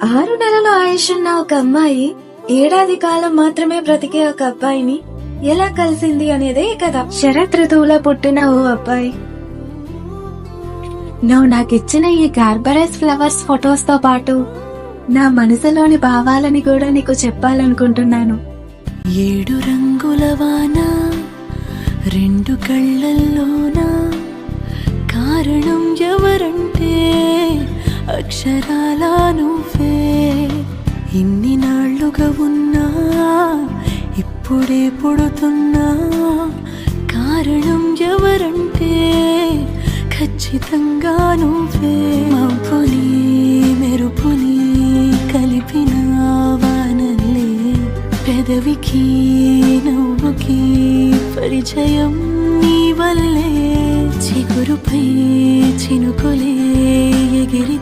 6 నెలల ఆయుష్ ఉన్న ఒక అమ్మాయి ఏడాది కాలం మాత్రమే బ్రతికే ఒక అబ్బాయిని ఎలా కలిసింది అనేదే కదా. శరత్ ఋతువులో పుట్టిన ఓ అబ్బాయి. నువ్వు నాకిచ్చిన ఈ గార్బరైస్ ఫ్లవర్స్ ఫొటోస్ తో పాటు నా మనసులోని భావాలని కూడా నీకు చెప్పాలనుకుంటున్నాను. 7 రంగుల వాన 2 కళ్ళల్లోన, కారణం ఎవరంటే అక్షరాల నువ్వే. ఇన్ని నాళ్లుగా ఉన్నా ఇప్పుడే పుడుతున్నా, కారణం ఎవరంటే ఖచ్చితంగా నువ్వే. మబ్బుని మెరుపుని కలిపిన వానల్లే, పెదవికి నవ్వుకి పరిచయం నీ వల్లే. చిగురుపై చినుకులే ఎగిరి